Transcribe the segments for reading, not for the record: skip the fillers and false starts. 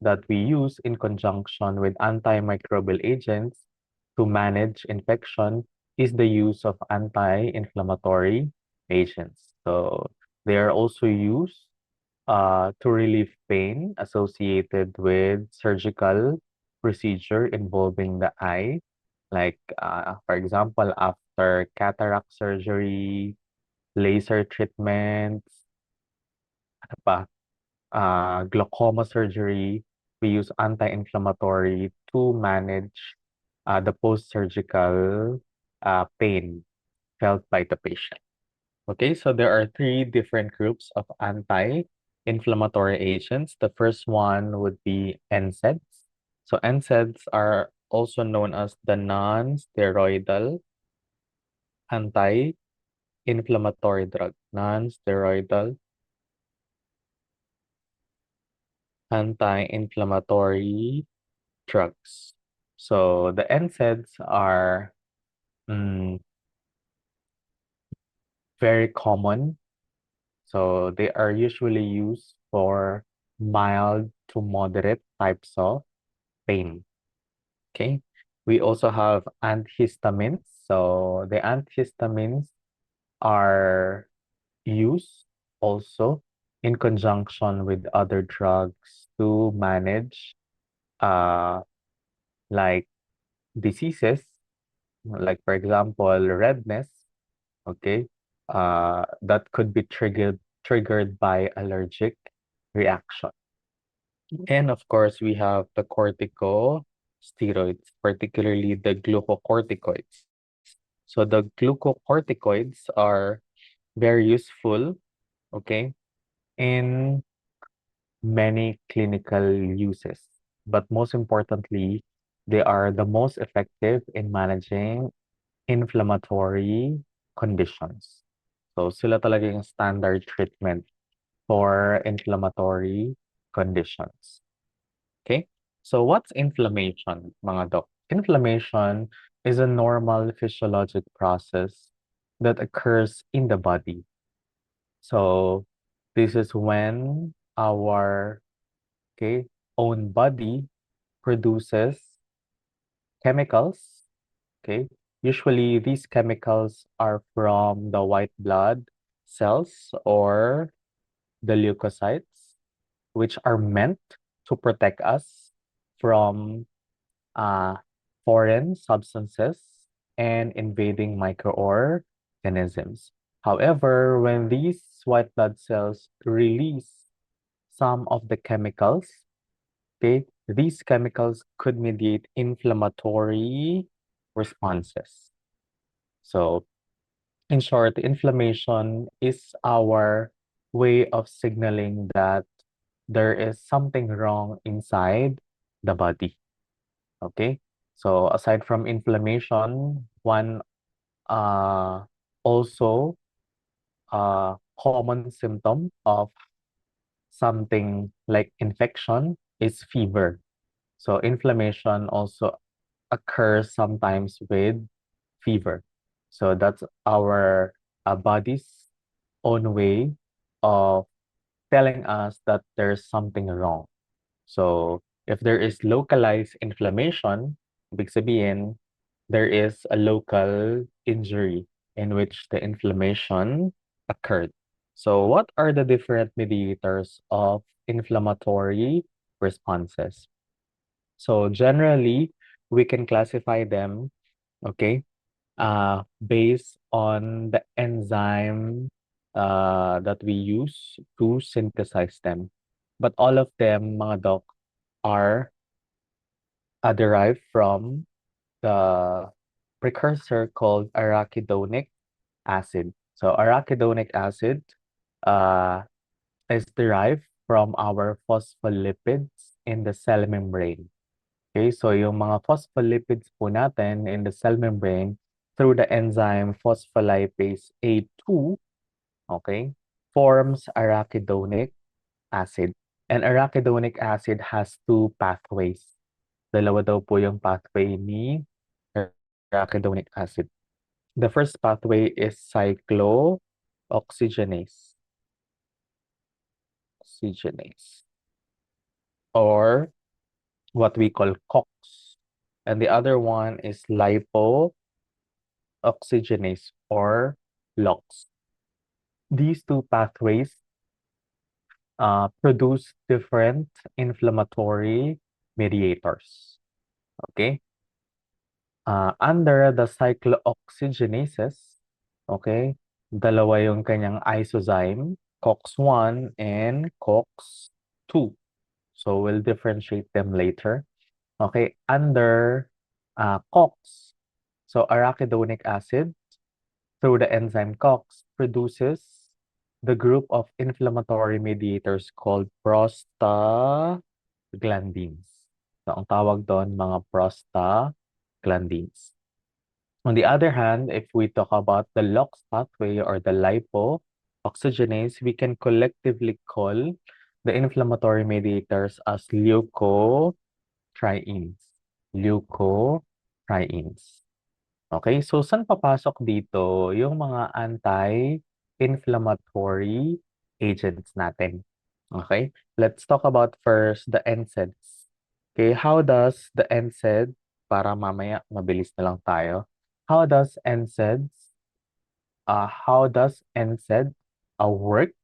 that we use in conjunction with antimicrobial agents to manage infection is the use of anti-inflammatory agents. So they are also used to relieve pain associated with surgical procedure involving the eye, like for example, after cataract surgery, laser treatments, ano pa, glaucoma surgery, we use anti-inflammatory to manage the post-surgical pain felt by the patient. Okay, so there are three different groups of anti-inflammatory agents. The first one would be NSAIDs. So NSAIDs are also known as the non-steroidal anti-inflammatory drug. Non-steroidal anti-inflammatory drugs. So the NSAIDs are mm, very common. So they are usually used for mild to moderate types of pain. Okay. We also have antihistamines. So the antihistamines are used also in conjunction with other drugs to manage uh like diseases, like for example redness, okay, that could be triggered by allergic reaction. And of course, we have the corticosteroids, particularly the glucocorticoids. So the glucocorticoids are very useful, okay, in many clinical uses. But most importantly, they are the most effective in managing inflammatory conditions. So sila talaga yung standard treatment for inflammatory conditions. Okay? So what's inflammation, mga doc? Inflammation is a normal physiologic process that occurs in the body. So this is when our own body produces chemicals. Okay. Usually these chemicals are from the white blood cells or the leukocytes, which are meant to protect us from uh, foreign substances and invading microorganisms. However, when these white blood cells release some of the chemicals, okay, these chemicals could mediate inflammatory responses. So, in short, inflammation is our way of signaling that there is something wrong inside the body. Okay? So, aside from inflammation, one also common symptom of something like infection is fever. So, inflammation also occurs sometimes with fever. So that's our body's own way of telling us that there's something wrong. So if there is localized inflammation, ibig sabihin, there is a local injury in which the inflammation occurred. So what are the different mediators of inflammatory responses? So generally, we can classify them, okay, based on the enzyme that we use to synthesize them. But all of them, mga doc, are derived from the precursor called arachidonic acid. So arachidonic acid uh, is derived from our phospholipids in the cell membrane. Okay, so yung mga phospholipids po natin in the cell membrane through the enzyme phospholipase A2, okay, forms arachidonic acid. And arachidonic acid has two pathways. Dalawa daw po yung pathway ni arachidonic acid. The first pathway is cyclooxygenase. Oxygenase. or what we call COX. And the other one is lipo-oxygenase or LOX. These two pathways produce different inflammatory mediators. Okay? Under the cyclooxygenases, okay, dalawa yung kanyang isozyme, COX-1 and COX-2. So we'll differentiate them later. Okay, under COX, so arachidonic acid through the enzyme COX produces the group of inflammatory mediators called prostaglandins. So ang tawag doon mga prostaglandins. On the other hand, if we talk about the LOX pathway or the lipo-oxygenase, we can collectively call the inflammatory mediators as leukotrienes. Leukotrienes. Okay, so saan papasok dito yung mga anti-inflammatory agents natin? Okay, let's talk about first the NSAIDs. Okay, how does the NSAID, para mamaya mabilis na lang tayo, how does NSAID work?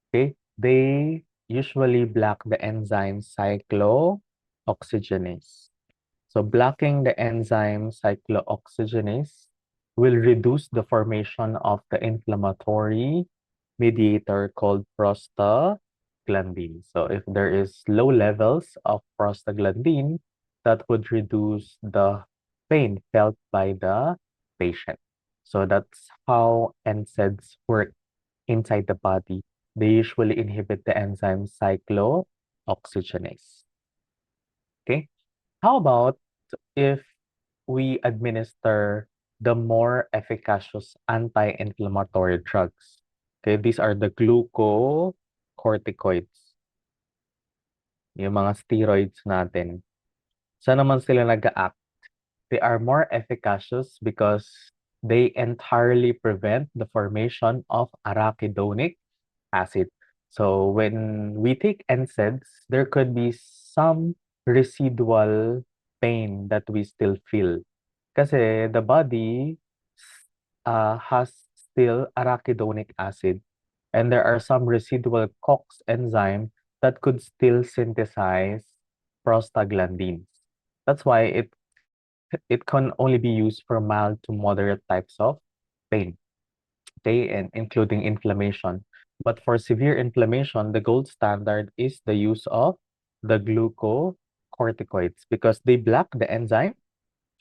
Okay, they usually block the enzyme cyclooxygenase. So blocking the enzyme cyclooxygenase will reduce the formation of the inflammatory mediator called prostaglandin. So if there is low levels of prostaglandin, that would reduce the pain felt by the patient. So that's how NSAIDs work inside the body. They usually inhibit the enzyme cyclooxygenase. Okay? How about if we administer the more efficacious anti-inflammatory drugs? Okay, these are the glucocorticoids, yung mga steroids natin. Saan naman sila nag-act? They are more efficacious because they entirely prevent the formation of arachidonic acid. So when we take NSAIDs, there could be some residual pain that we still feel. Kasi the body has still arachidonic acid, and there are some residual COX enzyme that could still synthesize prostaglandins. That's why it can only be used for mild to moderate types of pain, okay, and including inflammation. But for severe inflammation, the gold standard is the use of the glucocorticoids because they block the enzyme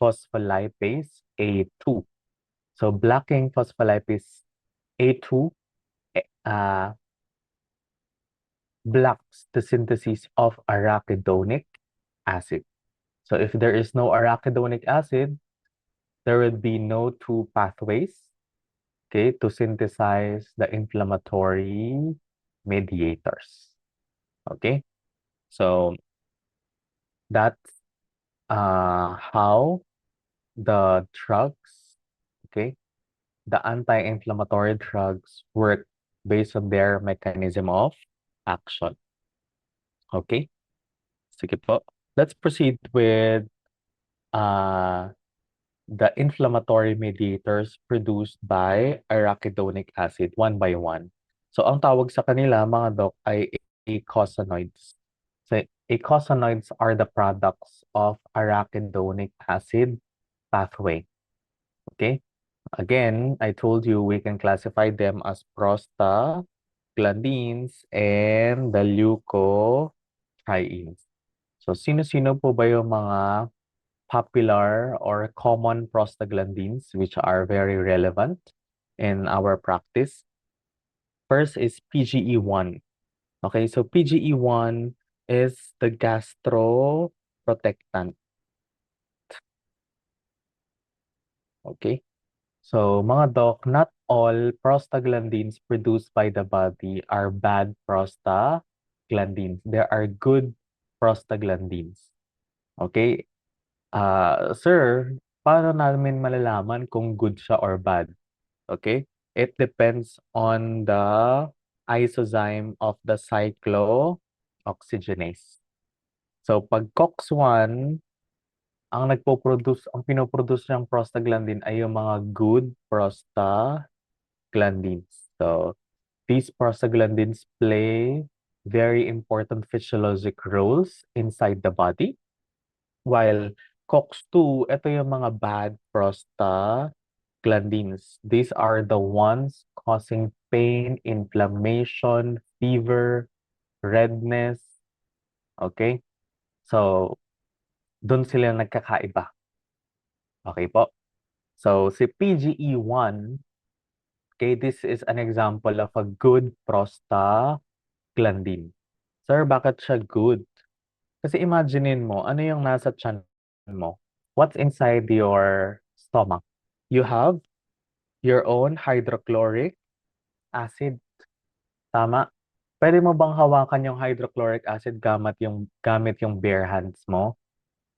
phospholipase A2. So blocking phospholipase A2 blocks the synthesis of arachidonic acid. So if there is no arachidonic acid, there would be no two pathways, okay, to synthesize the inflammatory mediators. Okay, so that's how the drugs, okay, the anti-inflammatory drugs work based on their mechanism of action. Okay, sige po. Let's proceed with the inflammatory mediators produced by arachidonic acid one by one. So ang tawag sa kanila mga doc ay eicosanoids. So eicosanoids are the products of arachidonic acid pathway. Okay? Again, I told you we can classify them as prostaglandins and the leukotrienes. So sino-sino po ba yung mga popular or common prostaglandins which are very relevant in our practice? First is PGE1. Okay, so PGE1 is the gastroprotectant. Okay, so mga doc, not all prostaglandins produced by the body are bad prostaglandins. There are good prostaglandins. Okay, sir, paano namin malalaman kung good siya or bad? Okay, it depends on the isozyme of the cyclooxygenase. So, pag COX-1, ang pinoproduce niyang prostaglandin ay yung mga good prostaglandins. So, these prostaglandins play very important physiologic roles inside the body. While COX-2, ito yung mga bad prostaglandins. These are the ones causing pain, inflammation, fever, redness. Okay? So, doon sila nagkakaiba. Okay po? So, si PGE1, okay, this is an example of a good prostaglandin. Sir, bakit siya good? Kasi imaginein mo, ano yung nasa tiyan mo? What's inside your stomach? You have your own hydrochloric acid. Tama? Pwede mo bang hawakan yung hydrochloric acid gamit yung bare hands mo?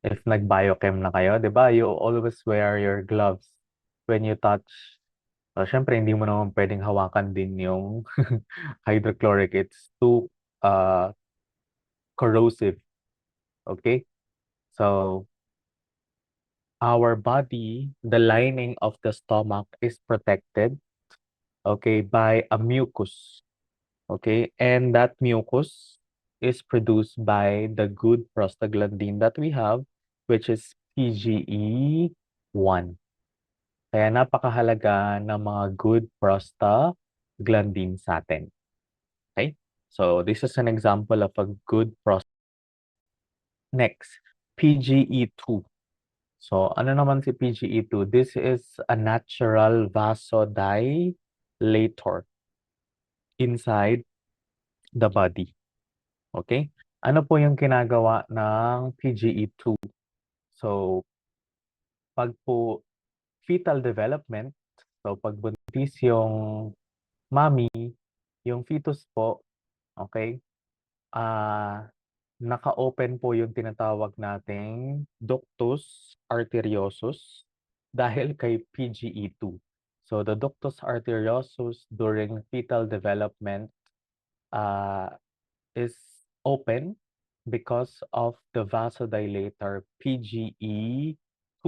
If nag-biochem na kayo, 'di ba? You always wear your gloves when you touch. So, syempre, hindi mo naman pwedeng hawakan din yung hydrochloric. It's too uh, corrosive. Okay? So, our body, the lining of the stomach is protected, okay, by a mucus. Okay? And that mucus is produced by the good prostaglandin that we have, which is PGE1. Kaya napakahalaga ng mga good prostaglandin sa atin. Okay? So, this is an example of a good prostaglandin. Next, PGE2. So, ano naman si PGE2? This is a natural vasodilator inside the body. Okay? Ano po yung ginagawa ng PGE2? So, pag po fetal development, so pag buntis yung mommy, yung fetus po, okay, naka-open po yung tinatawag nating ductus arteriosus dahil kay PGE2. So the ductus arteriosus during fetal development uh, is open because of the vasodilator PGE2.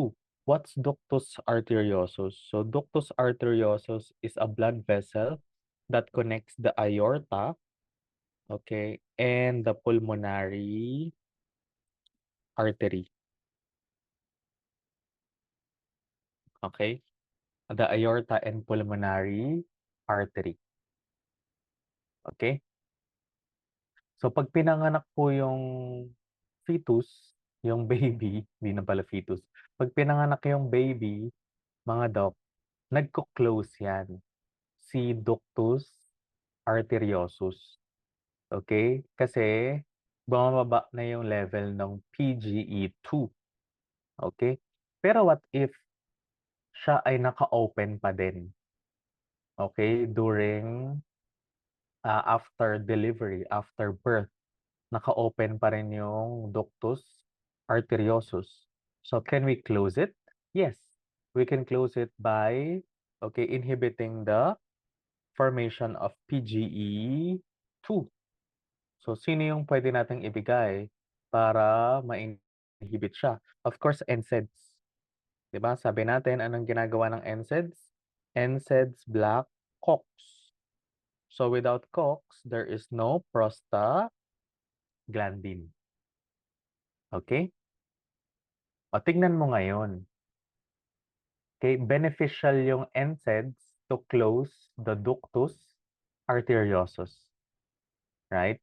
What's ductus arteriosus? So ductus arteriosus is a blood vessel that connects the aorta, okay, and the pulmonary artery. Okay? The aorta and pulmonary artery. Okay? So pag pinanganak po yung fetus, yung baby, hindi na pala fetus. Pag pinanganak yung baby, mga doc, nagko-close yan. Si ductus arteriosus. Okay? Kasi bumababa na yung level ng PGE2. Okay? Pero what if siya ay naka-open pa din? Okay? During after delivery, after birth, naka-open pa rin yung ductus arteriosus. So, can we close it? Yes, we can close it by, okay, inhibiting the formation of PGE2. So, sino yung pwede nating ibigay para ma-inhibit siya? Of course, NSAIDs. 'Di ba? Sabi natin, anong ginagawa ng NSAIDs? NSAIDs block COX. So, without COX, there is no prostaglandin. Okay? O, tignan mo ngayon. Okay, beneficial yung NSAIDs to close the ductus arteriosus. Right?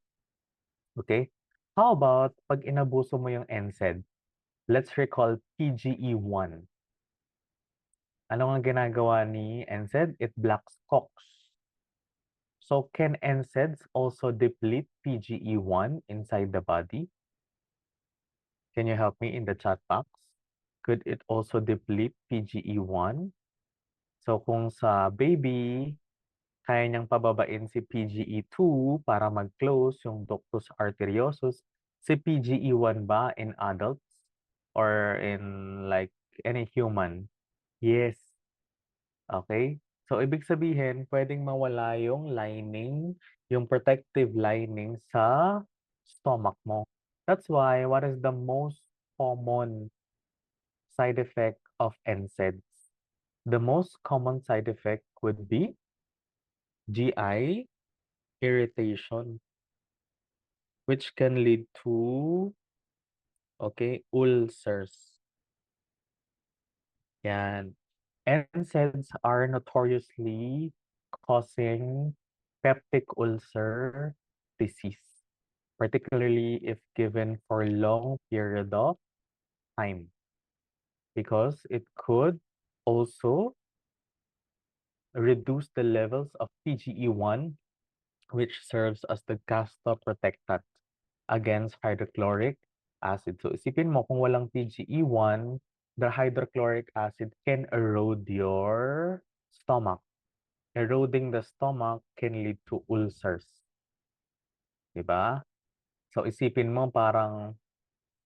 Okay? How about pag inabuso mo yung NSAID? Let's recall PGE1. Ano nga ginagawa ni NSAID? It blocks COX. So can NSAIDs also deplete PGE1 inside the body? Can you help me in the chat box? Could it also deplete PGE1? So kung sa baby, kaya niyang pababain si PGE2 para mag-close yung ductus arteriosus. Si PGE1 ba in adults or in like any human? Yes. Okay? So, ibig sabihin, pwedeng mawala yung lining, yung protective lining sa stomach mo. That's why what is the most common side effect of NSAIDs? The most common side effect would be GI irritation, which can lead to, okay, ulcers. Yan. NSAIDs are notoriously causing peptic ulcer disease, particularly if given for a long period of time, because it could also reduce the levels of PGE1, which serves as the gastroprotectant against hydrochloric acid. So isipin mo kung walang PGE1, the hydrochloric acid can erode your stomach. Eroding the stomach can lead to ulcers, 'di ba? So isipin mo parang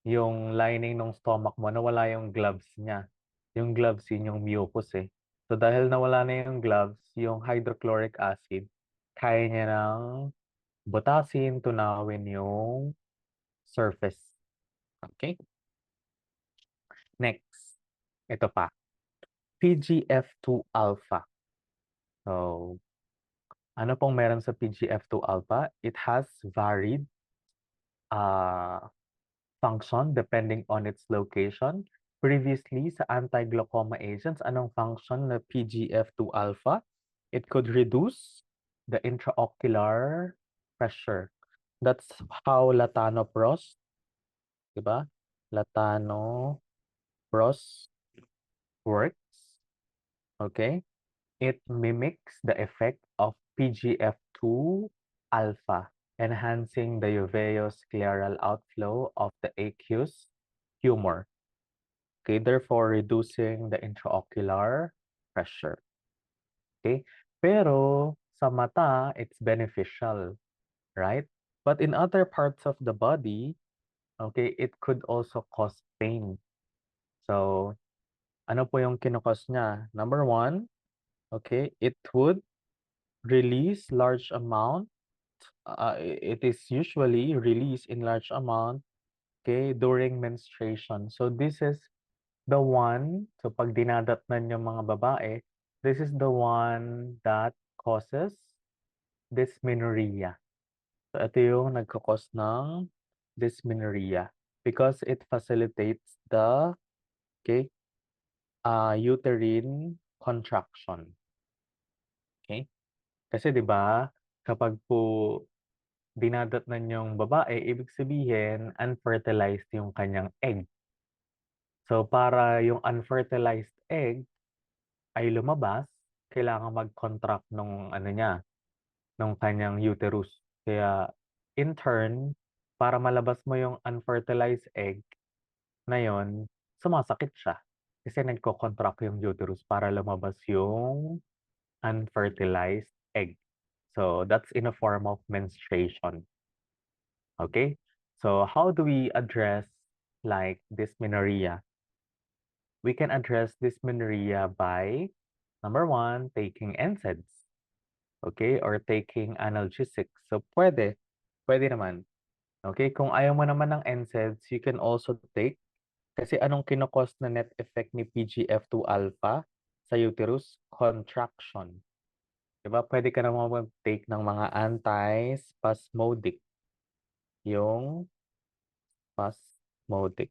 yung lining ng stomach mo nawala yung gloves niya. Yung gloves yun yung mucus eh. So dahil nawala na yung gloves, yung hydrochloric acid, kaya niya ng butasin, tunawin yung surface. Okay? Next, ito pa. PGF2 alpha. So, ano pong meron sa PGF2 alpha? It has varied uh, function depending on its location. Previously, sa anti-glaucoma agents, anong function ng PGF2 alpha? It could reduce the intraocular pressure. That's how latanoprost, di ba? Latanoprost works. Okay? It mimics the effect of PGF2 alpha, enhancing the uveoscleral outflow of the aqueous humor. Okay, therefore reducing the intraocular pressure. Okay? Pero sa mata, it's beneficial, right? But in other parts of the body, okay, it could also cause pain. So, ano po yung kinukos niya? Number one, okay, it would release large amount. It is usually released in large amount, okay, during menstruation. So this is the one, so pag dinadatnan yung mga babae, this is the one that causes dysmenorrhea. So ito yung nagkakos ng dysmenorrhea because it facilitates the, okay, uterine contraction. Okay? Kasi 'di ba, kapag po dinadatnan yung babae, ibig sabihin unfertilized yung kanyang egg. So para yung unfertilized egg ay lumabas, kailangan mag-contract nung ano niya, nung kanyang uterus. Kaya in turn, para malabas mo yung unfertilized egg na yon, sumasakit siya. Kasi nagko-contract yung uterus para lumabas yung unfertilized egg. So that's in a form of menstruation. Okay? So how do we address like dysmenorrhea? We can address dysmenorrhea by number one, taking NSAIDs. Okay? Or taking analgesics. So pwede naman. Okay? Kung ayaw mo naman ng NSAIDs, you can also take, kasi anong kinokos na net effect ni PGF2 alpha sa uterus? Contraction. Diba? Pwede ka naman mag-take ng mga anti-spasmodic. Yung spasmodic.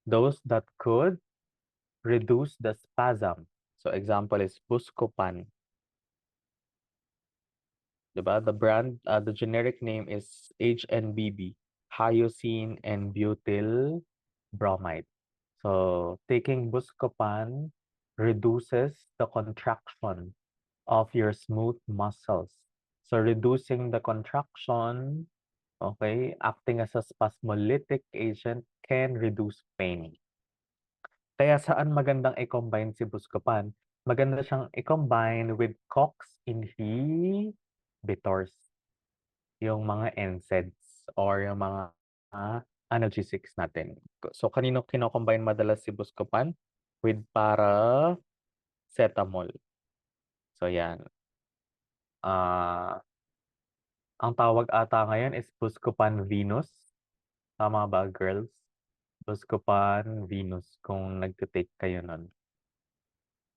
Those that could reduce the spasm. So example is Buscopan. Diba? The generic name is HNBB, hyoscine and butyl bromide. So taking Buscopan reduces the contraction of your smooth muscles. So reducing the contraction, okay, acting as a spasmolytic agent can reduce pain. Kaya saan magandang i-combine si Buscopan? Maganda siyang i-combine with COX inhibitors, yung mga NSAIDs or yung mga analgesics natin. So, kanino kino-combine madalas si Buscopan? With paracetamol. So, yan. Ang tawag ata ngayon is Buscopan Venus. Tama ba, girls? Buscopan, Venus, kung nagtitake kayo nun.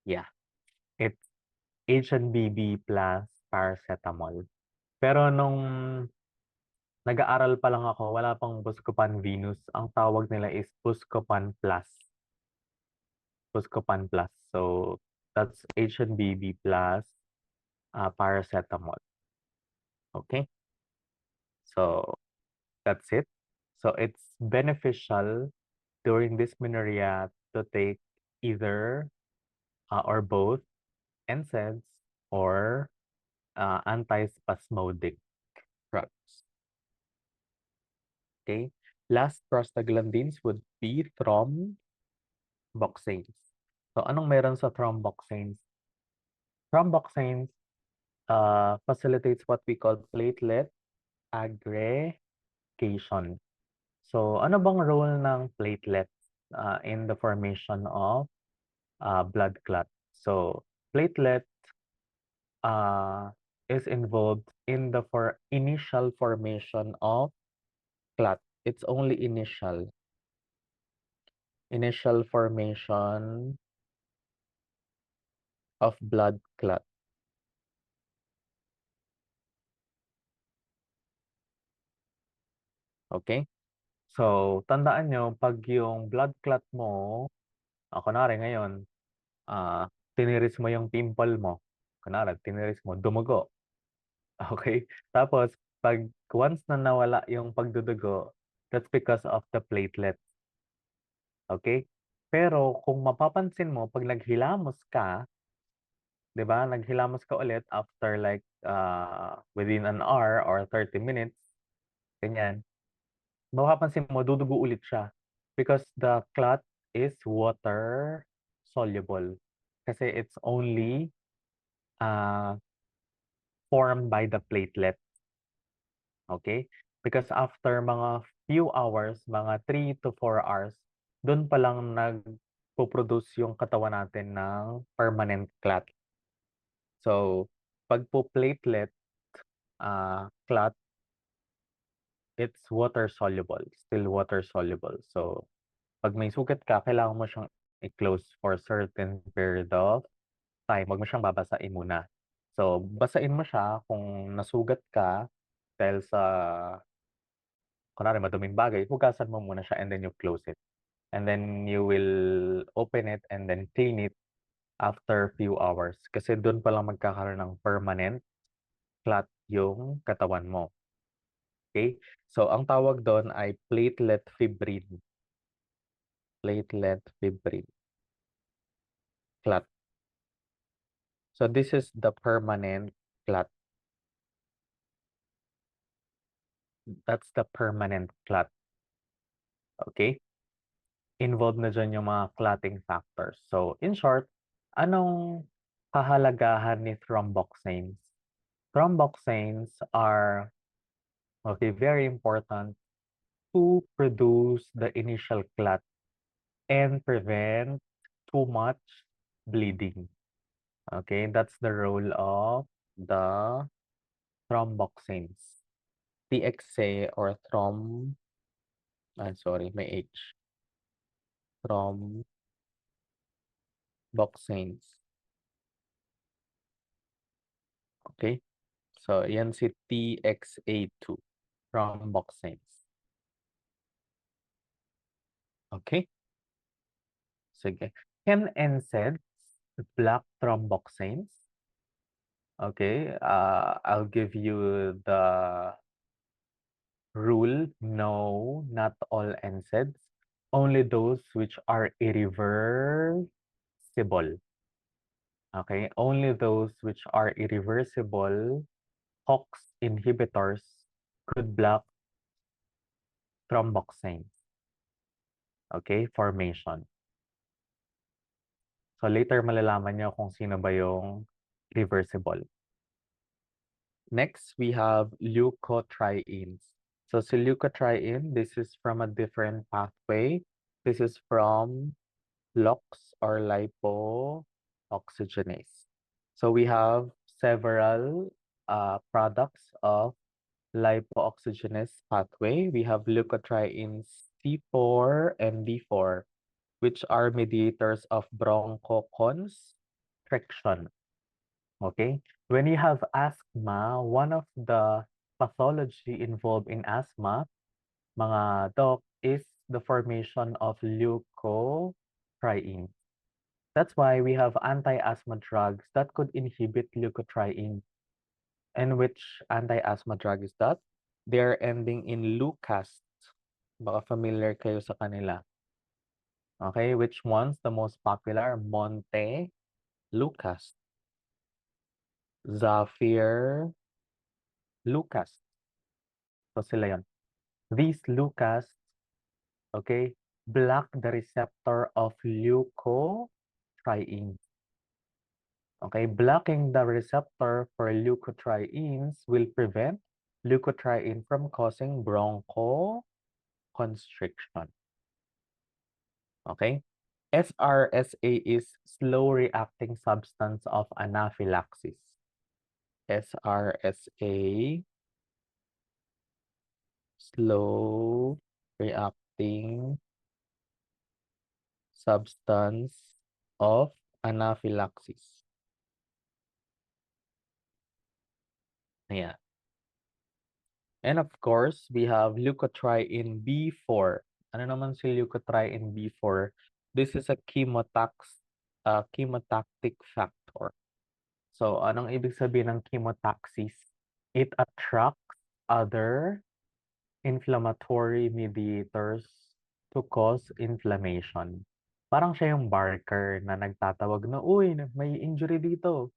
Yeah. It's H&BB plus paracetamol. Pero nung nag-aaral pa lang ako, wala pang Buscopan Venus. Ang tawag nila is Buscopan Plus. Buscopan Plus. So, that's H&BB plus paracetamol. Okay? So, that's it. So, it's beneficial during dysmenorrhea to take either or both NSAIDs or antispasmodic drugs. Okay? Last prostaglandins would be thromboxanes. So, anong meron sa thromboxanes? Thromboxanes facilitates what we call platelet aggregation. So, ano bang role ng platelets in the formation of blood clot? So, platelet uh, is involved in the initial formation of clot. It's only initial formation of blood clot. Okay? So, tandaan nyo, pag yung blood clot mo, kunwari ngayon, tiniris mo yung pimple mo. Kunwari, tiniris mo, dumugo. Okay? Tapos, pag once na nawala yung pagdudugo, that's because of the platelets. Okay? Pero kung mapapansin mo, pag naghilamos ka, 'di ba? Naghilamos ka ulit after like within an hour or 30 minutes, ganyan. Mapapansin mo, dudugo ulit siya. Because the clot is water soluble. Kasi it's only uh, formed by the platelet. Okay? Because after mga few hours, mga 3 to 4 hours, doon pa lang nagpo-produce yung katawan natin ng permanent clot. So, pag po platelet clot, it's water soluble, still water soluble. So, pag may sugat ka, kailangan mo siyang i-close for a certain period of time. Huwag mo siyang babasain muna. So, basain mo siya kung nasugat ka dahil sa, kunwari, maduming bagay, hugasan mo muna siya and then you close it. And then you will open it and then clean it after few hours. Kasi doon pa lang magkakaroon ng permanent clot yung katawan mo. Okay? So, ang tawag doon ay platelet fibrin. Platelet fibrin clot. So, this is the permanent clot. That's the permanent clot. Okay? Involved na dyan yung mga clotting factors. So, in short, anong kahalagahan ni thromboxanes? Thromboxanes are, okay, very important to produce the initial clot and prevent too much bleeding. Okay, that's the role of the thromboxanes. TXA or sorry, may H. Thromboxanes. Okay, so yan si TXA2, thromboxanes. Okay, sige. Can NSAIDs block thromboxanes? Okay, I'll give you the rule. No, not all NSAIDs. Only those which are irreversible. Okay, only those which are irreversible COX inhibitors could block thromboxanes. Okay, formation. So later malalaman nyo kung sino ba yung reversible. Next, we have leukotrienes. So si leukotriene, this is from a different pathway. This is from LOX or lipooxygenase. So we have several products of lipooxygenase pathway. We have leukotrienes C4 and D4, which are mediators of bronchoconstriction. Okay? When you have asthma, one of the pathology involved in asthma, mga doc, is the formation of leukotrienes. That's why we have anti-asthma drugs that could inhibit leukotriene. And which anti-asthma drug is that? They're ending in Lucas. Baka familiar kayo sa kanila. Okay, which one's the most popular? Monte, Lucas, Zafir, Lucas. So sila yun. These Lucas, okay, block the receptor of leukotriene. Okay, blocking the receptor for leukotrienes will prevent leukotriene from causing bronchoconstriction. Okay, SRSA is slow reacting substance of anaphylaxis. SRSA, slow reacting substance of anaphylaxis. Ayan. And of course, we have leukotriene B4. Ano naman si leukotriene B4? This is a chemotactic factor. So, anong ibig sabihin ng chemotaxis? It attracts other inflammatory mediators to cause inflammation. Parang siya yung barker na nagtatawag na, uy, may injury dito.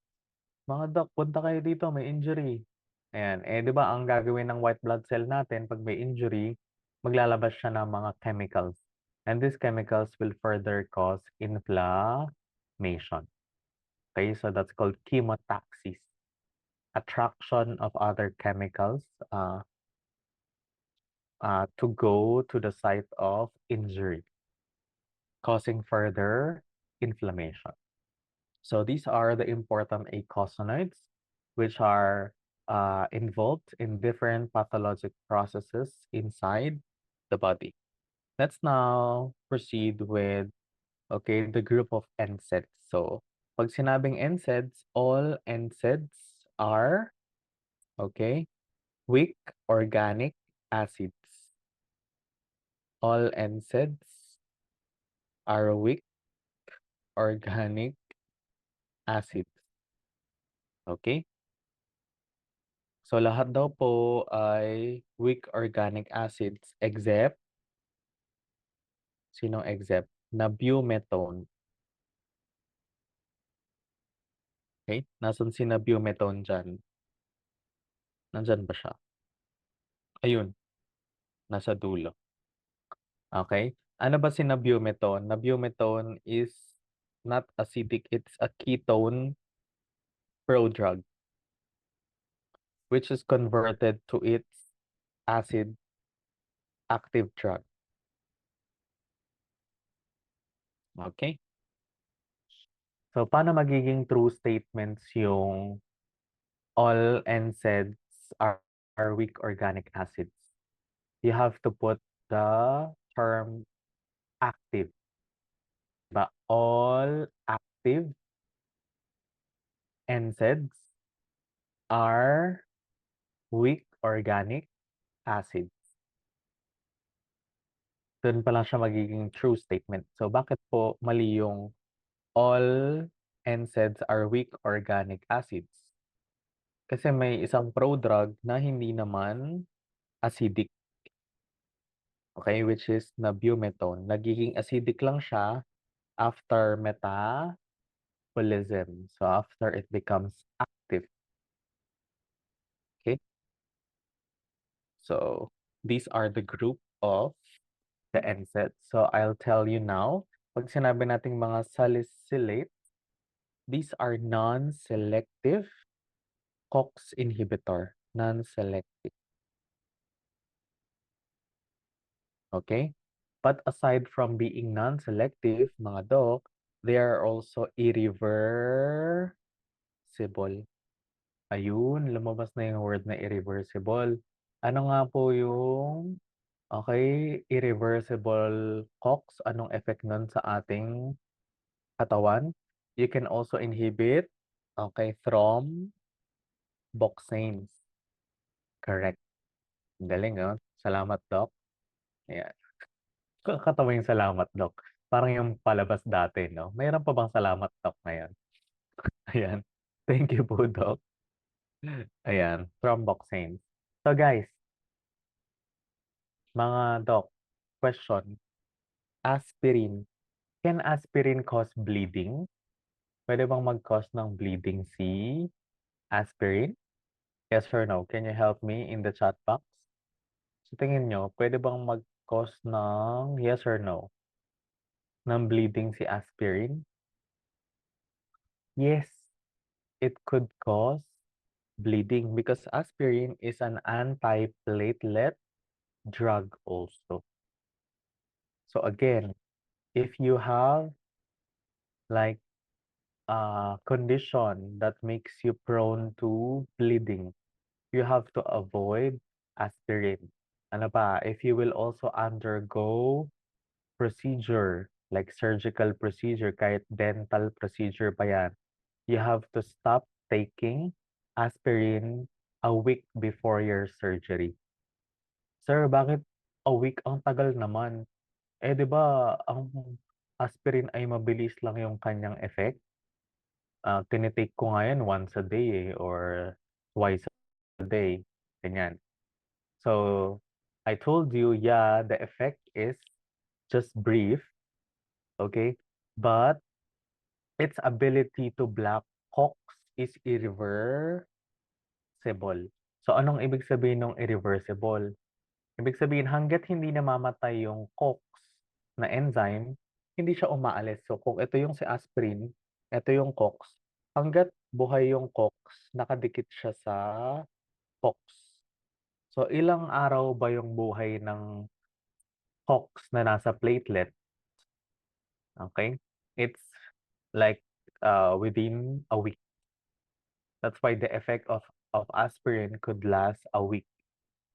Mga doc, punta kayo dito, may injury. Ayan, eh di ba ang gagawin ng white blood cell natin pag may injury, maglalabas siya ng mga chemicals. And these chemicals will further cause inflammation. Okay, so that's called chemotaxis. Attraction of other chemicals to go to the site of injury, causing further inflammation. So these are the important eicosanoids, which are involved in different pathologic processes inside the body. Let's now proceed with, okay, the group of NSAIDs. So, pag sinabing NSAIDs, all NSAIDs are, okay, weak organic acids. All NSAIDs are weak organic acids. Okay? So, lahat daw po ay weak organic acids except, sinong except? Nabumetone. Okay? Nasaan si nabumetone dyan? Nandyan ba siya? Ayun, nasa dulo. Okay? Ano ba si nabumetone? Nabumetone is not acidic, it's a ketone prodrug, which is converted to its acid active drug. Okay? So, paano magiging true statements yung all NSAIDs are weak organic acids? You have to put the term active. Diba? All active NSAIDs are weak organic acids. Doon pa lang siya magiging true statement. So, bakit po mali yung all NSAIDs are weak organic acids? Kasi may isang prodrug na hindi naman acidic. Okay, which is nabumetone. Nagiging acidic lang siya after metabolism. So, after it becomes active. Okay? So, these are the group of the NSAIDs. So, I'll tell you now, pag sinabi nating mga salicylates, these are non-selective COX inhibitor. Non-selective. Okay? But aside from being non-selective, mga doc, they are also irreversible. Ayun, lumabas na yung word na irreversible. Ano nga po yung, okay, irreversible COX? Anong effect nun sa ating katawan? You can also inhibit, okay, thromboxanes. Correct. Galing, oh. Salamat, Doc. Ayan. Kakatawa yung salamat, Doc. Parang yung palabas dati, no? Mayroon pa bang salamat, Doc, ngayon? Ayan. Thank you po, Doc. Ayan. Thromboxanes. So, guys, mga Doc, question. Aspirin. Can aspirin cause bleeding? Pwede bang mag-cause ng bleeding si aspirin? Yes or no? Can you help me in the chat box? So, tingin nyo, pwede bang mag-cause ng yes or no? Ng bleeding si aspirin? Yes, it could cause bleeding because aspirin is an antiplatelet drug also. So again, if you have like a condition that makes you prone to bleeding, you have to avoid aspirin. Ano pa, if you will also undergo procedure, like surgical procedure, kahit dental procedure pa yan, you have to stop taking aspirin a week before your surgery. Sir, bakit a week? Ang tagal naman. Eh, di ba, ang aspirin ay mabilis lang yung kanyang effect? Tinitake ko nga yan once a day or twice a day. Ganyan. So, I told you, yeah, the effect is just brief, okay? But its ability to block COX is irreversible. So, anong ibig sabihin ng irreversible? Ibig sabihin, hangga't hindi namamatay yung COX na enzyme, hindi siya umaalis. So, kung ito yung si aspirin, ito yung COX, hangga't buhay yung COX, nakadikit siya sa COX. So, ilang araw ba yung buhay ng COX na nasa platelet? Okay? It's like within a week. That's why the effect of aspirin could last a week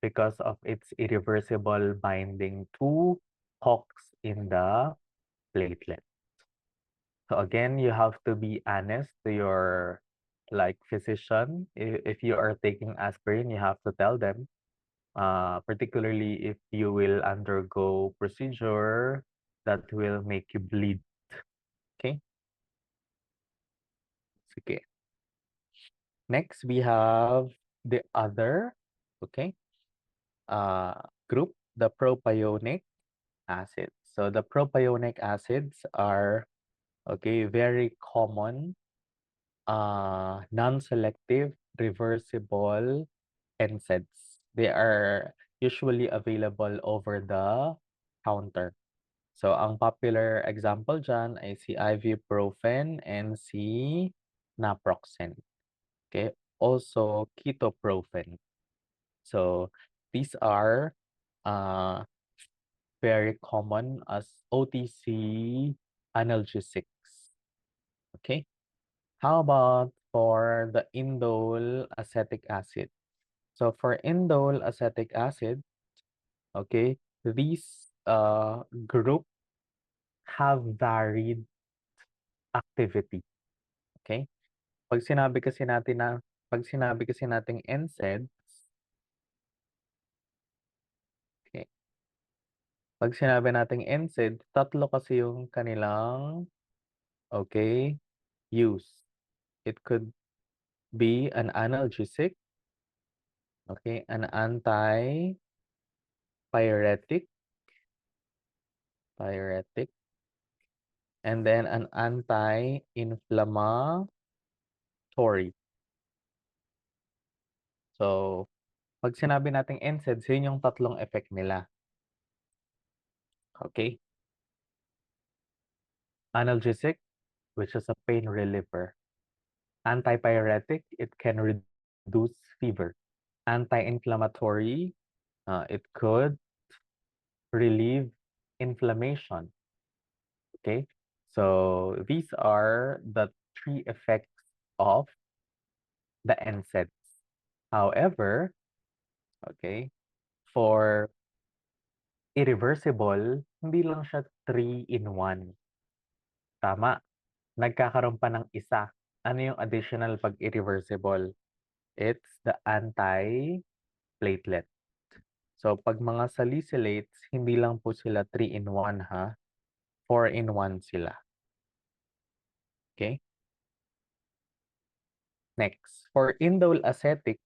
because of its irreversible binding to COX in the platelet. So again, you have to be honest to your like physician. If you are taking aspirin, you have to tell them, particularly if you will undergo procedure that will make you bleed. Okay? Okay. Next, we have the other, okay, group, the propionic acids. So the propionic acids are, okay, very common, non-selective, reversible NSAIDs. They are usually available over the counter. So ang popular example dyan ay si ibuprofen and si naproxen. Okay, also ketoprofen. So these are uh, very common as OTC analgesics. Okay, how about for the indole acetic acid? So for indole acetic acid, okay, these group have varied activity. Okay? Pag sinabi kasi natin na pag sinabi kasi nating NSAIDs, okay, pag sinabi nating NSAID, tatlo kasi yung kanilang, okay, use. It could be an analgesic, okay, an anti-pyretic, and then an anti-inflammatory. So, pag sinabi nating NSAIDs, yun yung tatlong effect nila. Okay? Analgesic, which is a pain reliever. Antipyretic, it can reduce fever. Anti-inflammatory, it could relieve inflammation. Okay? So these are the three effects of the NSAIDs. However, okay, for irreversible, hindi lang siya 3 in 1. Tama. Nagkakaroon pa ng isa. Ano yung additional pag irreversible? It's the anti-platelet. So, pag mga salicylates, hindi lang po sila 3 in 1 ha. 4 in 1 sila. Okay? Next, for indole acetic,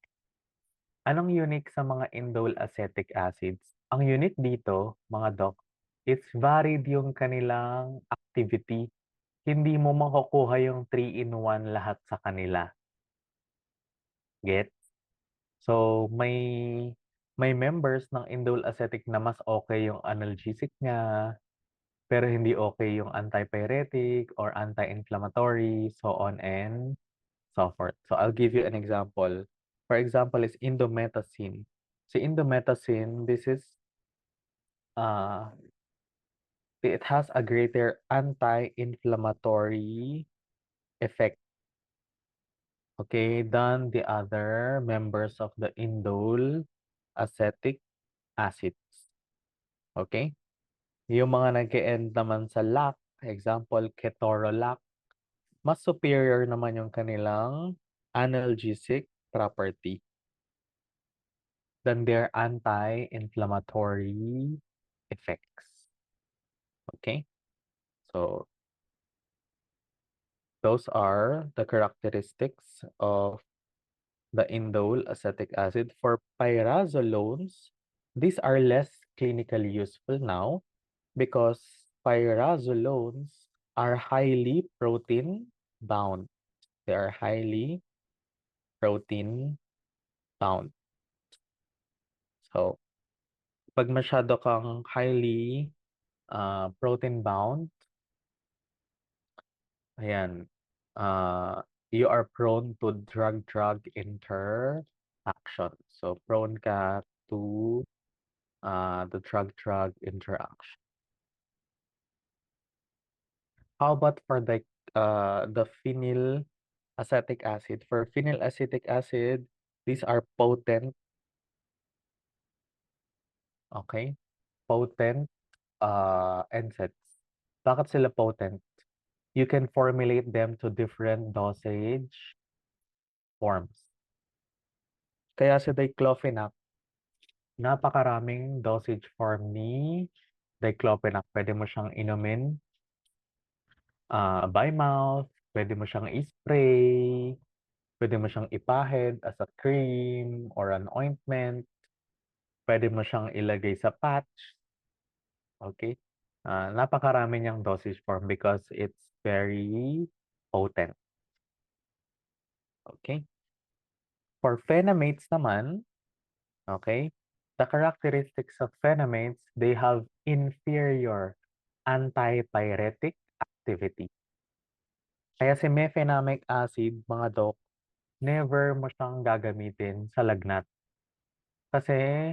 anong unique sa mga indole acetic acids? Ang unique dito, mga doc, it's varied yung kanilang activity. Hindi mo makukuha yung 3 in 1 lahat sa kanila. Get? So, may members ng indole acetic na mas okay yung analgesic niya, pero hindi okay yung antipyretic or anti-inflammatory, so on and so forth. So, I'll give you an example. For example, is indomethacin. Si indomethacin, this is, uh, it has a greater anti-inflammatory effect, okay, than the other members of the indole acetic acids. Okay? Yung mga nag-e-end naman sa lac, example, ketorolac, mas superior naman yung kanilang analgesic property than their anti-inflammatory effects. Okay? So, those are the characteristics of the indole acetic acid. For pyrazolones, these are less clinically useful now because pyrazolones are highly protein bound. They are highly protein bound. So, pag masyado kang highly protein bound, ayan, you are prone to drug-drug interaction. So, prone ka to the drug-drug interaction. How about for the phenyl acetic acid? For phenyl acetic acid, these are potent, okay? Potent NSAIDs. Bakit sila potent? You can formulate them to different dosage forms. Kaya si diclofenac, napakaraming dosage form ni diclofenac. Pwede mo siyang inumin by mouth, pwede mo siyang i-spray, pwede mo siyang ipahid as a cream or an ointment, pwede mo siyang ilagay sa patch, okay? Napakarami niyang dosage form because it's very potent. Okay? For phenamates naman, okay, the characteristics of phenamates, they have inferior antipyretic activity. Kaya si mefenamic acid, mga doc, never mo siyang gagamitin sa lagnat. Kasi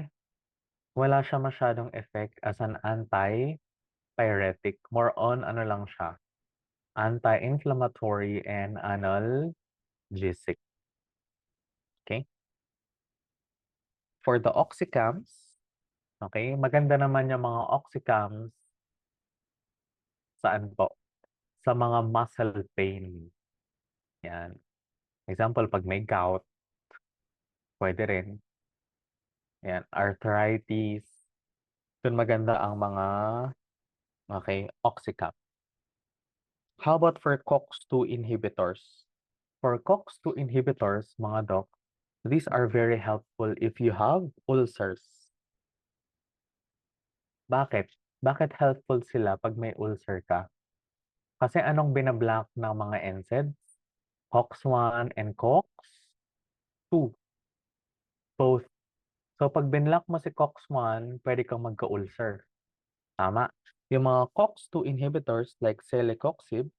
wala siya masyadong effect as an antipyretic. More on ano lang siya, anti-inflammatory and analgesic. Okay? For the oxycams, okay, maganda naman yung mga oxycams saan po? Sa mga muscle pain. Yan. Example, pag may gout, pwede rin. Yan. Arthritis. Doon maganda ang mga, okay, oxycam. How about for COX-2 inhibitors? For COX-2 inhibitors, mga doc, these are very helpful if you have ulcers. Bakit? Bakit helpful sila pag may ulcer ka? Kasi anong binablock ng mga NSAIDs? COX-1 and COX-2. Both. So, pag binlock mo si COX-1, pwede kang magka-ulcer. Tama. Yung mga COX-2 inhibitors like celecoxib,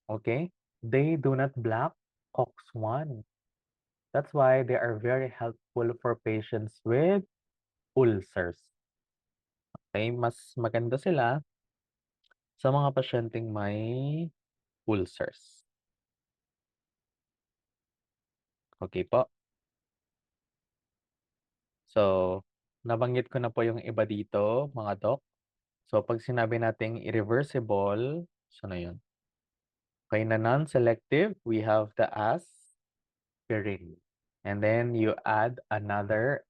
okay, they do not block COX-1. That's why they are very helpful for patients with ulcers. Okay, mas maganda sila sa mga pasyenteng may ulcers. Okay po. So, nabanggit ko na po yung iba dito, mga doc. So, pag sinabi nating irreversible, so na yun? Okay, na non-selective, we have the aspirin. And then you add another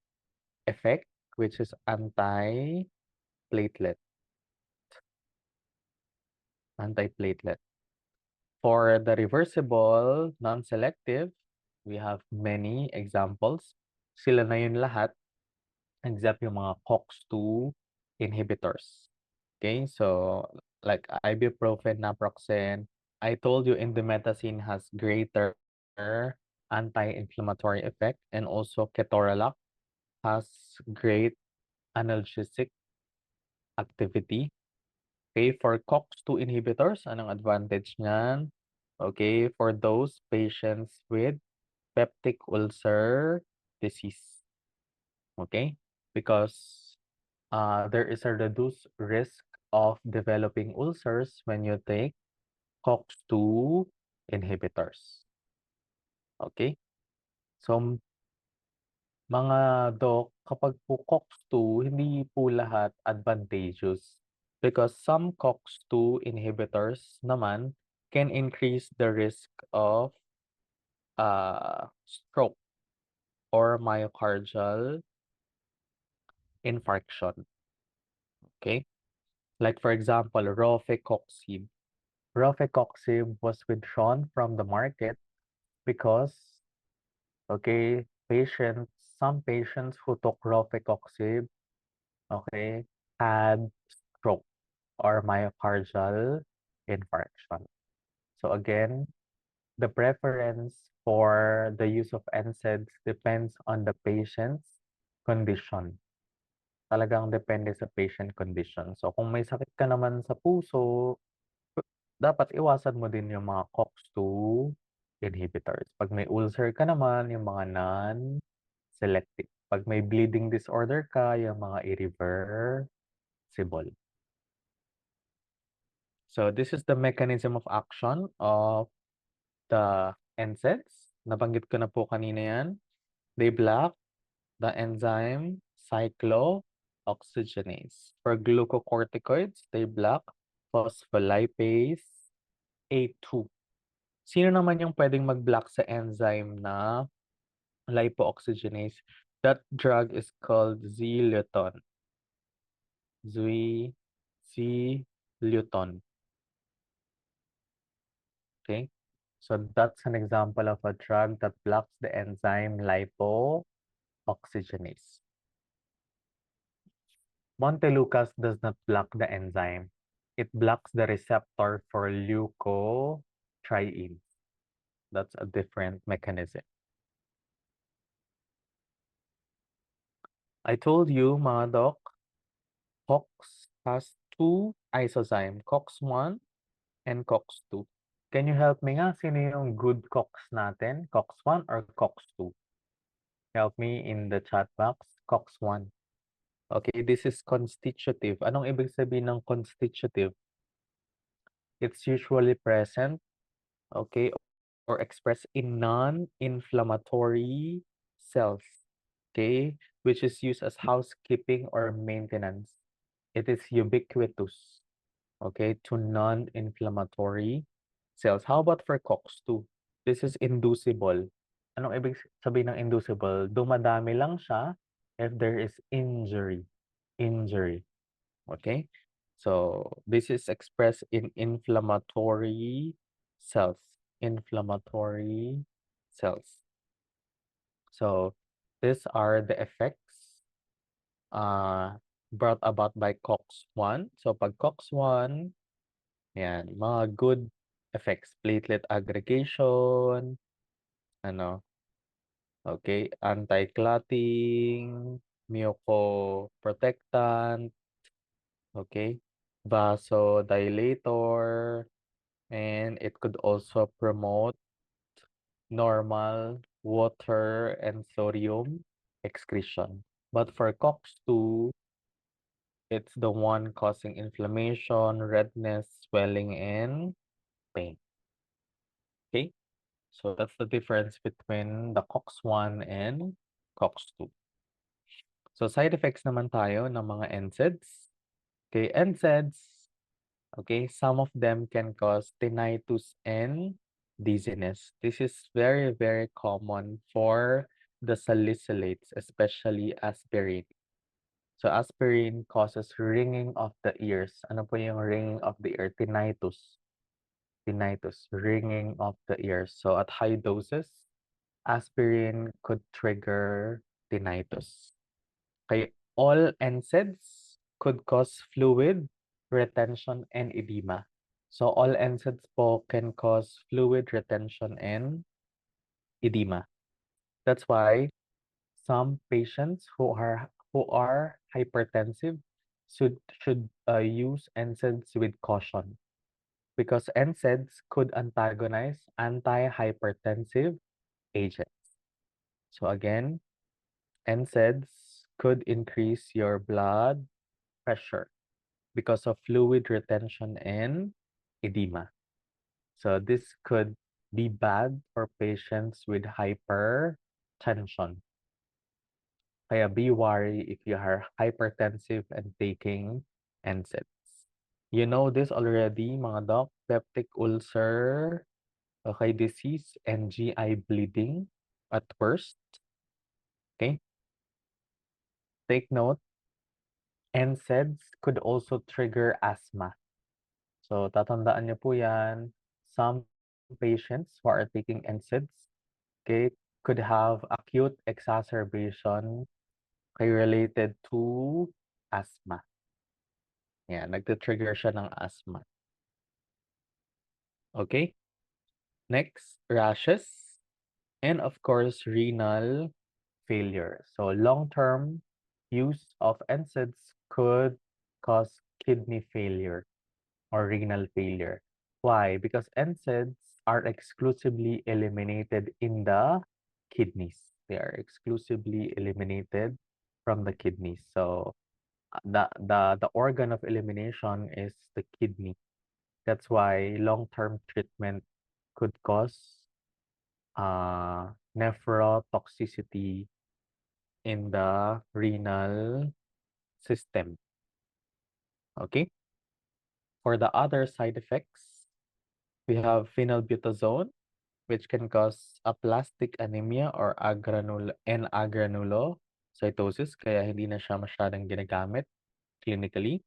effect, which is anti-platelet. Anti-platelet. For the reversible, non-selective, we have many examples. Sila na yun lahat, except yung mga COX-2 inhibitors. Okay, so like ibuprofen, naproxen. I told you indomethacin has greater anti-inflammatory effect, and also ketorolac has great analgesic activity. Okay, for COX-2 inhibitors, anong advantage niyan? Okay, for those patients with peptic ulcer disease. Okay, because there is a reduced risk of developing ulcers when you take COX-2 inhibitors. Okay? So, mga doc, kapag po COX-2, hindi po lahat advantageous because some COX-2 inhibitors naman can increase the risk of stroke or myocardial infarction. Okay? Like for example, rofecoxib. Rofecoxib was withdrawn from the market because, okay, some patients who took rofecoxib, okay, had stroke or myocardial infarction. So again, the preference for the use of NSAIDs depends on the patient's condition. Talagang depende sa patient condition. So kung may sakit ka naman sa puso, dapat iwasan mo din yung mga COX-2 inhibitors. Pag may ulcer ka naman, yung mga non-selective. Pag may bleeding disorder ka, yung mga irreversible. So this is the mechanism of action of the NSAIDs. Nabanggit ko na po kanina yan. They block the enzyme cyclooxygenase. For glucocorticoids, they block phospholipase A2. Sino naman yung pwedeng mag-block sa enzyme na lipooxygenase? That drug is called Zileuton. Zileuton. Okay? So that's an example of a drug that blocks the enzyme lipooxygenase. Montelukast does not block the enzyme. It blocks the receptor for leukotrienes. That's a different mechanism. I told you, mga doc, COX has two isozyme, COX-1 and COX-2. Can you help me nga? Sino yung good COX natin? COX-1 or COX-2? Help me in the chat box. COX-1. Okay, this is constitutive. Anong ibig sabihin ng constitutive? It's usually present, okay, or expressed in non-inflammatory cells, okay, which is used as housekeeping or maintenance. It is ubiquitous, okay, to non-inflammatory cells. How about for COX-2? This is inducible. Anong ibig sabihin ng inducible? Dumadami lang siya if there is injury. Injury. Okay? So this is expressed in inflammatory cells. Inflammatory cells. So these are the effects brought about by COX-1. So pag COX-1, yan, mga good effects. Platelet aggregation, ano, okay, anti-clotting, mucoprotectant, okay, vasodilator, and it could also promote normal water and sodium excretion. But for COX-2, it's the one causing inflammation, redness, swelling, and pain. Okay, so that's the difference between the COX-1 and COX-2. So, side effects naman tayo ng mga NSAIDs. Okay, NSAIDs, okay, some of them can cause tinnitus and dizziness. This is very, very common for the salicylates, especially aspirin. So, aspirin causes ringing of the ears. Ano po yung ringing of the ear? Tinnitus. Tinnitus, ringing of the ears. So, at high doses, aspirin could trigger tinnitus. Okay, all NSAIDs could cause fluid retention and edema. So, all NSAIDs po can cause fluid retention and edema. That's why some patients who are hypertensive should use NSAIDs with caution because NSAIDs could antagonize antihypertensive agents. So again, NSAIDs could increase your blood pressure because of fluid retention and edema. So this could be bad for patients with hypertension. Kaya be wary if you are hypertensive and taking NSAIDs. You know this already, mga doc, peptic ulcer, okay, disease, and GI bleeding at first. Okay, take note, NSAIDs could also trigger asthma. So, tatandaan niyo po yan. Some patients who are taking NSAIDs, okay, could have acute exacerbation okay, related to asthma. Yan, nagtitrigger siya ng asthma. Okay? Next, rashes. And of course, renal failure. So, long-term use of NSAIDs could cause kidney failure or renal failure. Why? Because NSAIDs are exclusively eliminated in the kidneys. They are exclusively eliminated from the kidneys. So the organ of elimination is the kidney. That's why long-term treatment could cause nephrotoxicity in the renal system. Okay? For the other side effects, we have phenylbutazone, which can cause aplastic anemia or agranulocytosis, kaya hindi na siya masyadong ginagamit clinically.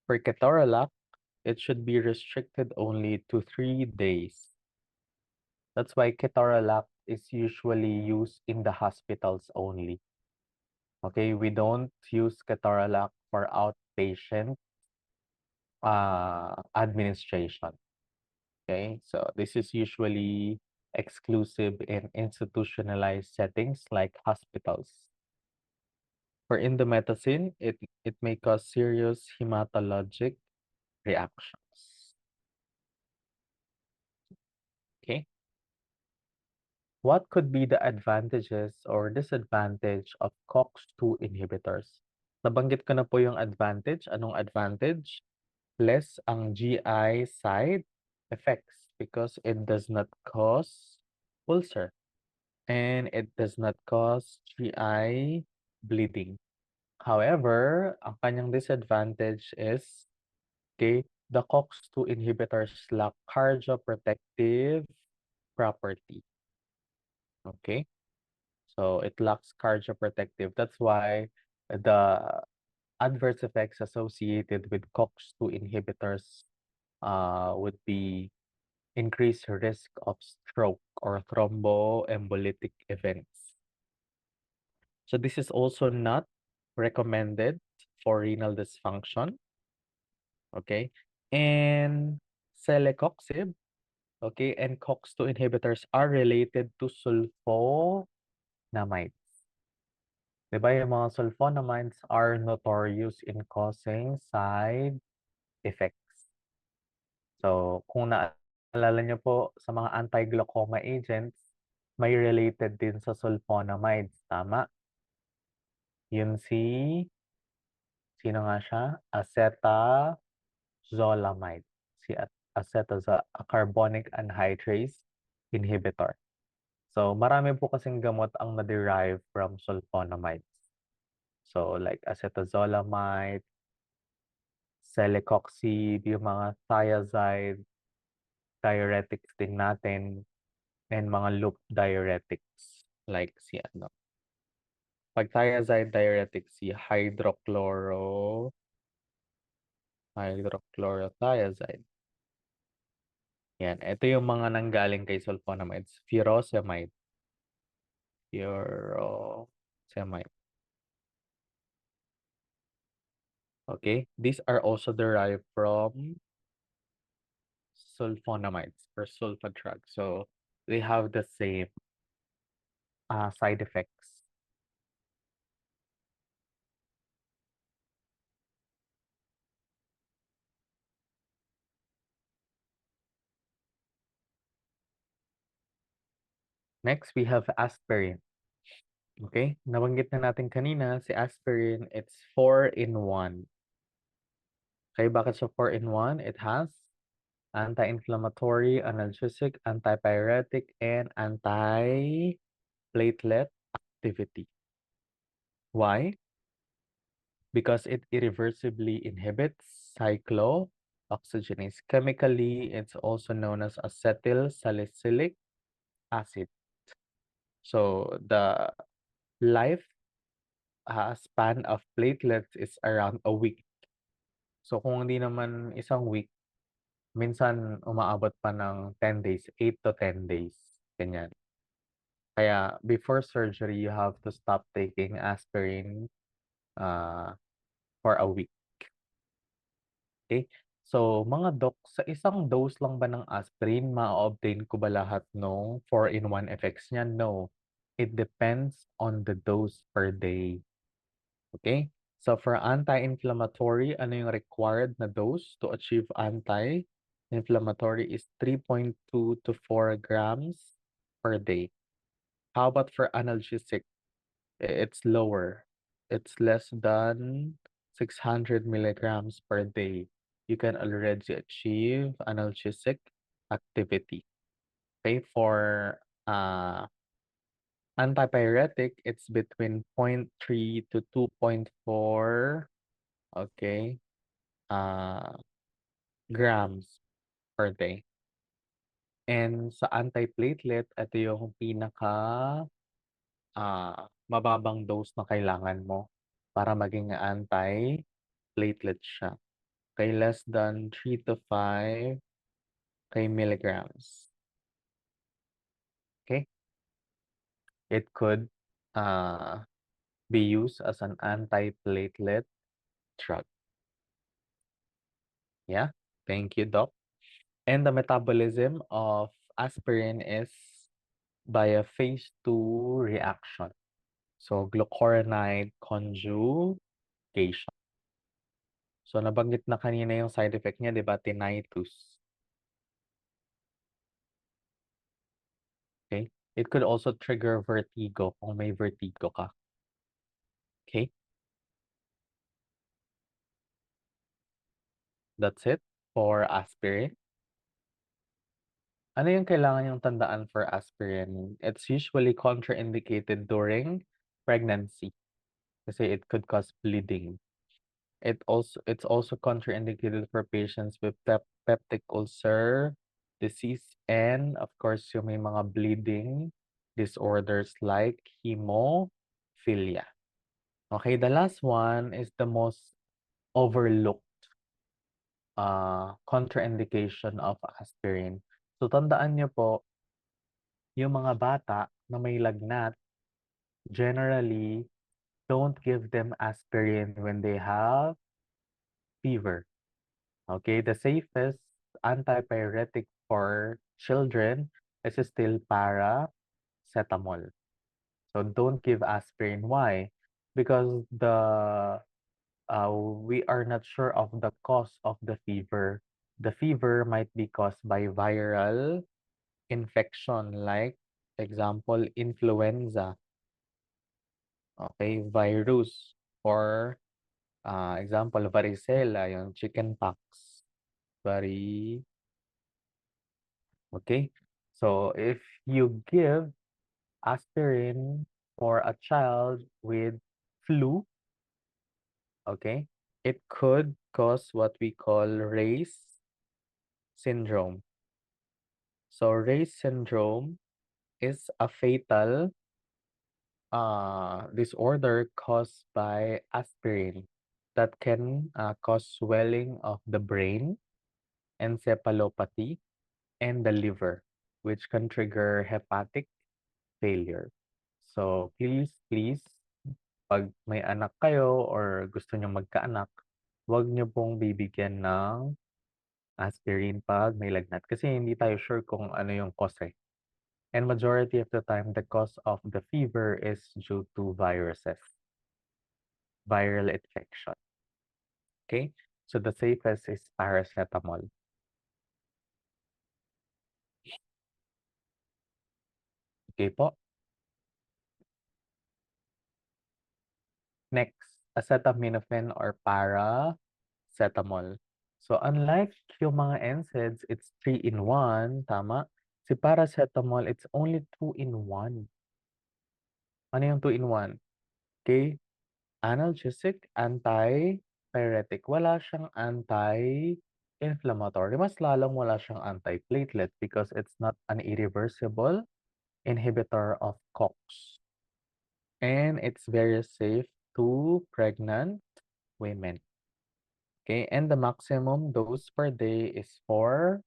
For ketorolac, it should be restricted only to 3 days. That's why ketorolac is usually used in the hospitals only. Okay, we don't use ketorolac for outpatient administration. Okay, so this is usually exclusive in institutionalized settings like hospitals. For indomethacin, it may cause serious hematologic reactions. Okay, what could be the advantages or disadvantage of COX-2 inhibitors? Nabanggit ko na po yung advantage. Anong advantage? Less ang GI side effects because it does not cause ulcer and it does not cause GI bleeding. However, ang kanyang disadvantage is, okay, the COX-2 inhibitors lack cardioprotective property. Okay, so it lacks cardioprotective. That's why the adverse effects associated with COX-2 inhibitors would be increased risk of stroke or thromboembolic events. So this is also not recommended for renal dysfunction. Okay, and celecoxib, okay, and COX-2 inhibitors are related to sulfonamides. Diba yung mga sulfonamides are notorious in causing side effects. So, kung naalala niyo po sa mga anti-glaucoma agents, may related din sa sulfonamides, tama? Yun sino nga siya? Acetazolamide. Si carbonic anhydrase inhibitor. So, marami po kasing gamot ang na-derive from sulfonamides. So like acetazolamide, celecoxib, yung mga thiazide, diuretics din natin, and mga loop diuretics like si ano. Pag thiazide diuretic si hydrochlorothiazide. Yan. Ito yung mga nanggaling kay sulfonamides. Furosemide. Okay. These are also derived from sulfonamides or sulfa drugs. So they have the same side effects. Next, we have aspirin. Okay? Nabanggit na natin kanina, si aspirin, it's 4 in 1. Okay, bakit siya 4 in 1? It has anti-inflammatory, analgesic, antipyretic, and anti-platelet activity. Why? Because it irreversibly inhibits cyclooxygenase. Chemically, it's also known as acetyl salicylic acid. So the life span of platelets is around a week. So kung hindi naman isang week, minsan umaabot pa ng 10 days, 8 to 10 days. Ganyan. Kaya before surgery, you have to stop taking aspirin uh, for a week. Okay? So, mga doc, sa isang dose lang ba ng aspirin, ma-obtain ko ba lahat ng 4-in-1 effects niya? No. It depends on the dose per day. Okay? So, for anti-inflammatory, ano yung required na dose to achieve anti-inflammatory is 3.2 to 4 grams per day. How about for analgesic? It's lower. It's less than 600 milligrams per day. You can already achieve analgesic activity. Okay, for antipyretic, it's between 0.3 to 2.4, okay, uh, grams per day. And sa antiplatelet, ito yung pinaka mababang dose na kailangan mo para maging anti-platelet siya. Okay, less than 3 to 5 milligrams. Okay, it could be used as an anti-platelet drug. Yeah, thank you, Doc. And the metabolism of aspirin is by a phase 2 reaction. So, glucuronide conjugation. So, nabanggit na kanina yung side effect niya, di ba? Tinnitus. Okay? It could also trigger vertigo kung may vertigo ka. Okay? That's it for aspirin. Ano yung kailangan yung tandaan for aspirin? It's usually contraindicated during pregnancy kasi it could cause bleeding. It's also contraindicated for patients with peptic ulcer disease and of course yung may mga bleeding disorders like hemophilia. Okay, the last one is the most overlooked contraindication of aspirin. So tandaan niyo po, yung mga bata na may lagnat, generally don't give them aspirin when they have fever. Okay, the safest antipyretic for children is still paracetamol. So don't give aspirin. Why? Because we are not sure of the cause of the fever. The fever might be caused by viral infection, like example, influenza, okay, virus, or example, varicella, yung chickenpox, vari, okay? So if you give aspirin for a child with flu, Okay? It could cause what we call race syndrome. So race syndrome is a fatal disorder caused by aspirin that can cause swelling of the brain, encephalopathy, and the liver, which can trigger hepatic failure. So please, pag may anak kayo or gusto nyo magkaanak, huwag nyo pong bibigyan ng aspirin pag may lagnat kasi hindi tayo sure kung ano yung cause eh. And majority of the time, the cause of the fever is due to viruses, viral infection. Okay? So the safest is paracetamol. Okay po? Next, acetaminophen or paracetamol. So unlike yung mga NSAIDs, it's 3 in 1, tama? Si paracetamol, it's only 2 in 1. Ano yung 2 in 1? Okay? Analgesic, antipyretic. Wala siyang anti-inflammatory. Mas lalong wala siyang anti-platelet because it's not an irreversible inhibitor of COX. And it's very safe to pregnant women. Okay, and the maximum dose per day is 4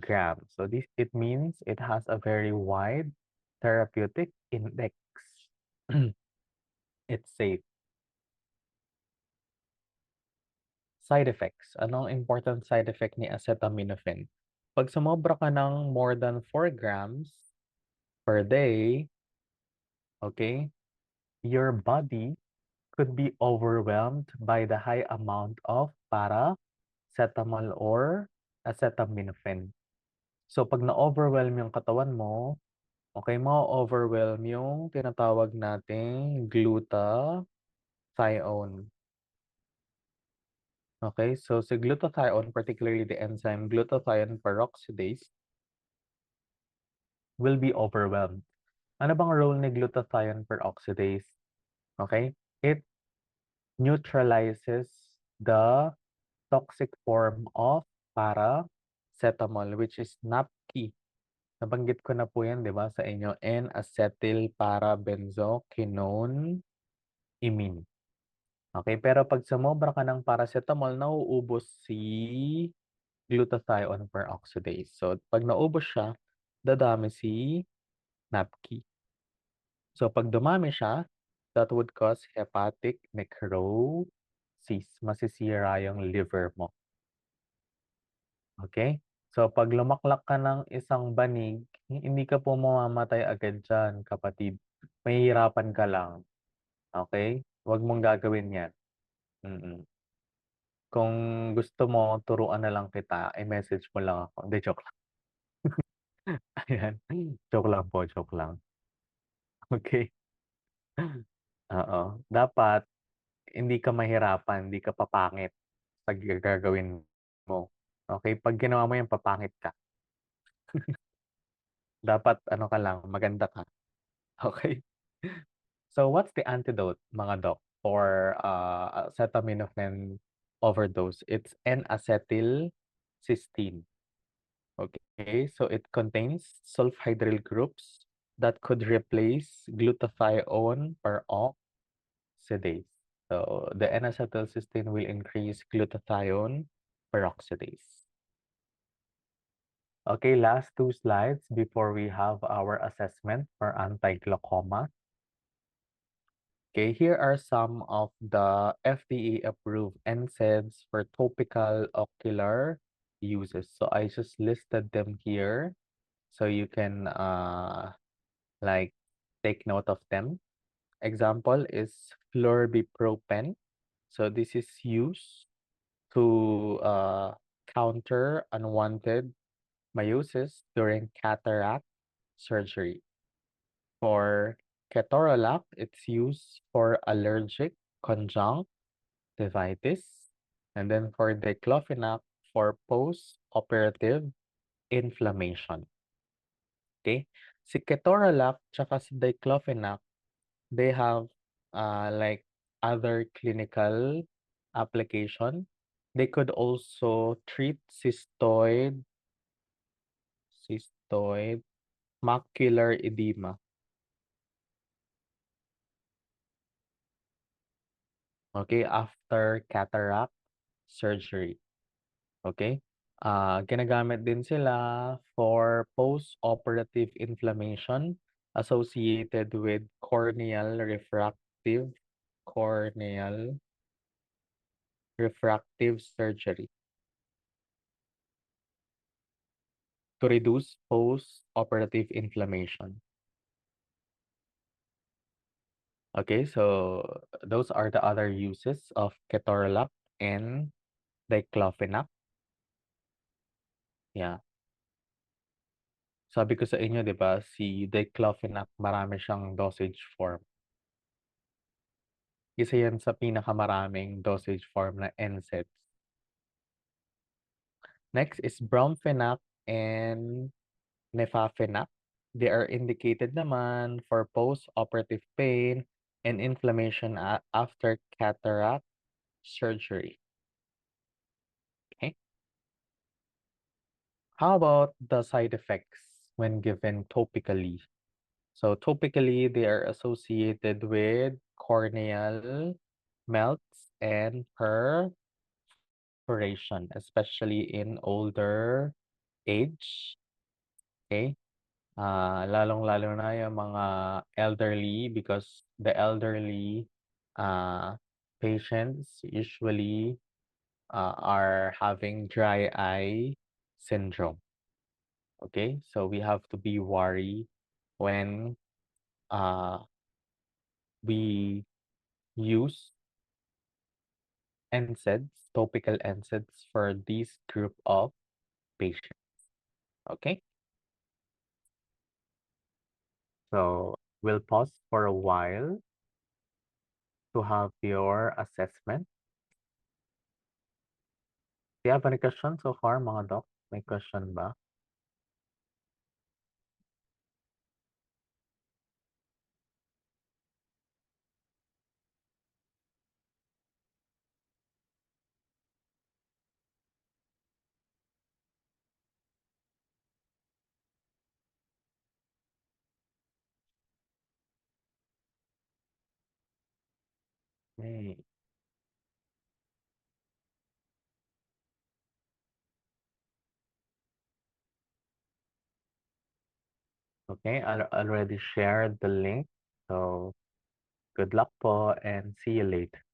grams. So this it means it has a very wide therapeutic index. It's safe. Side effects. Anong important side effect ni acetaminophen? Pag sumobra ka ng more than 4 grams per day, okay, your body could be overwhelmed by the high amount of paracetamol or acetaminophen. So, pag na-overwhelm yung katawan mo, okay, ma-overwhelm yung tinatawag nating glutathione. Okay, so si glutathione, particularly the enzyme glutathione peroxidase, will be overwhelmed. Ano bang role ni glutathione peroxidase? Okay, it neutralizes the toxic form of paracetamol, which is NAPKI. Nabanggit ko na po yan, di ba, sa inyo, N-acetyl parabenzoquinone imine. Okay, pero pag sumobra ka ng paracetamol, nauubos si glutathione peroxidase. So, pag naubos siya, dadami si NAPKI. So, pag dumami siya, that would cause hepatic necrosis. Masisira yung liver mo. Okay? So, pag lumaklak ka ng isang banig, hindi ka po mamamatay agad dyan, kapatid. Mahihirapan ka lang. Okay? Huwag mong gagawin yan. Mm-mm. Kung gusto mo, turuan na lang kita, i-message mo lang ako. Hindi, joke lang. Ayan. Joke lang po, joke lang. Okay? Oo. Dapat, hindi ka mahirapan, hindi ka papangit sa gagawin mo. Okay? Pag ginawa mo yan, papangit ka. Dapat, ano ka lang, maganda ka. Okay? So, what's the antidote, mga doc, for acetaminophen overdose? It's N-acetylcysteine. Okay, so it contains sulfhydryl groups that could replace glutathione peroxidase. So the N-acetylcysteine will increase glutathione peroxidase. Okay, last two slides before we have our assessment for anti-glaucoma. Okay, here are some of the FDA-approved NSAIDs for topical ocular uses. So I just listed them here so you can like take note of them. Example is florbipropen. So this is used to counter unwanted meiosis during cataract surgery. For ketorolac, it's used for allergic conjunctivitis. And then for diclofenac, for post-operative inflammation. Okay? Si ketorolac tsaka si diclofenac, they have like other clinical application. They could also treat cystoid macular edema, okay, after cataract surgery, okay? Ginagamit din sila for post-operative inflammation associated with corneal refractive surgery to reduce post-operative inflammation. Okay, so those are the other uses of ketorolac and diclofenac. Yeah. Sabi ko sa inyo, di ba, si diclofenac, marami siyang dosage form. Isa yan sa pinakamaraming dosage form na NSAIDs. Next is bromfenac and nefafenac. They are indicated naman for post-operative pain and inflammation after cataract surgery. Okay. How about the side effects when given topically? So topically, they are associated with corneal melts and perforation, especially in older age. Okay. Lalong-lalo na yung mga elderly because the elderly patients usually are having dry eye syndrome. Okay, so we have to be worried when uh, we use NSAIDs, topical NSAIDs for this group of patients. Okay, so we'll pause for a while to have your assessment. Do you have any questions so far, mga doc? May question ba? Okay. Okay, I already shared the link. So good luck po and see you later.